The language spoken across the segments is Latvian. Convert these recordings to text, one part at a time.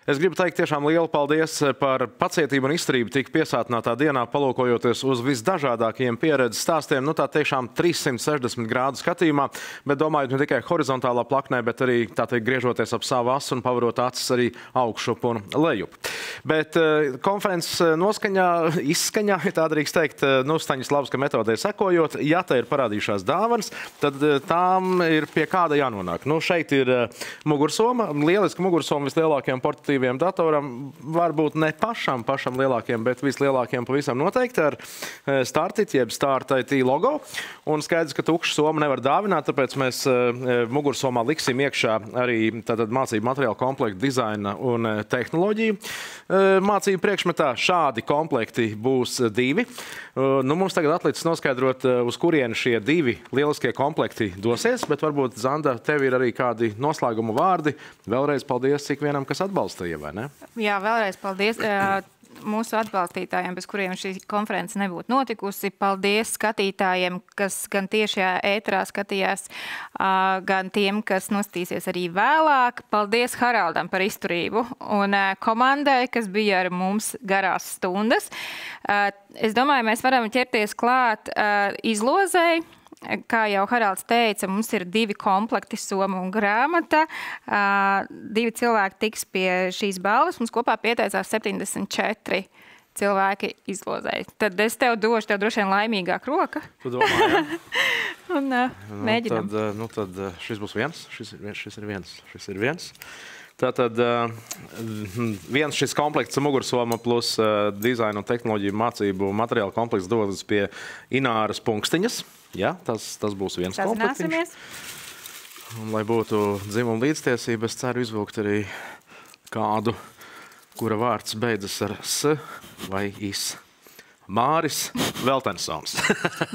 Es gribu teikt tiešām lielu paldies par pacietību un izturību tik piesātinātā dienā, palūkojoties uz visdažādākajiem pieredzes stāstiem, tā tiešām 360 grādu skatījumā, bet domājot ne tikai horizontālā plaknē, bet arī, tā teikt, griežoties ap savu asu un pavarot acis arī augšup un lejup. Bet konferences noskaņā, izskaņā, ja tā drīkst teikt, Staņislavska metodē sekojot, ja te ir parādījušās dāvanas, tad tām ir pie kāda jānonāk. Šeit ir mugursoma, lieliska mugursoma vislielākajiem portatīviem datoram, varbūt ne pašam lielākiem, bet vislielākiem pavisam noteikti ar Startit, jeb Start IT logo. Un skaidrs, ka tukšu somu nevar dāvināt, tāpēc mēs mugursomā liksim iekšā arī mācību materiālu komplektu dizaina un tehnoloģiju. Mācību priekšmetā šādi komplekti būs 2. Mums tagad atlicis noskaidrot, uz kurieni šie 2 lieliskie komplekti dosies, bet varbūt, Zanda, tev ir arī kādi noslēguma vārdi. Vēlreiz paldies ikvienam, kas atbalstīja, vai ne? Jā, vēlreiz paldies mūsu atbalstītājiem, bez kuriem šī konference nebūtu notikusi. Paldies skatītājiem, kas gan tiešajā ēterā skatījās, gan tiem, kas nostīsies arī vēlāk. Paldies Haraldam par izturību un komandai, kas bija ar mums garās stundas. Es domāju, mēs varam ķerties klāt izlozei. Kā jau Haralds teica, mums ir 2 komplekti, soma un grāmata. 2 cilvēki tiks pie šīs balvas. Mums kopā pieteicās 74 cilvēki izlozēji. Tad es tev došu, tev droši vien laimīgāk roka. Tu domā, jā? Un mēģinam. Tad šis būs viens, šis ir viens. Tātad viens šis komplekts mugursoma plus dizaina un tehnoloģiju mācību materiālu komplekts dodas pie Ināras Punkstiņas. Jā, tas būs viens komplektiņš. Un, lai būtu dzimuma līdztiesība, es ceru izvilkt arī kādu, kura vārds beidzas ar S vai IS. Māris Veltensons.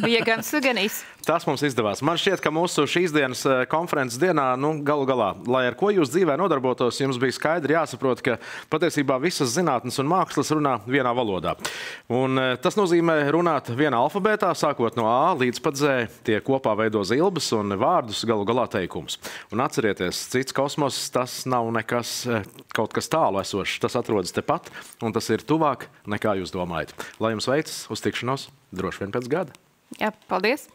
Bija gan S, gan IS. Tas mums izdevās. Man šķiet, ka mūsu šīs dienas konferences dienā, galu galā, lai ar ko jūs dzīvē nodarbotos, jums bija skaidri jāsaprot, ka patiesībā visas zinātnes un mākslas runā vienā valodā. Un tas nozīmē runāt vienā alfabētā, sākot no A līdz pat Z. Tie kopā veido zilbes un vārdus, galu galā teikumus. Un atcerieties, cits kosmos, tas nav nekas kaut kas tālu esošs. Tas atrodas tepat, un tas ir tuvāk nekā jūs domājat. Lai jums veicas, uz tikšanos droši vien pēc gada. Jā, paldies!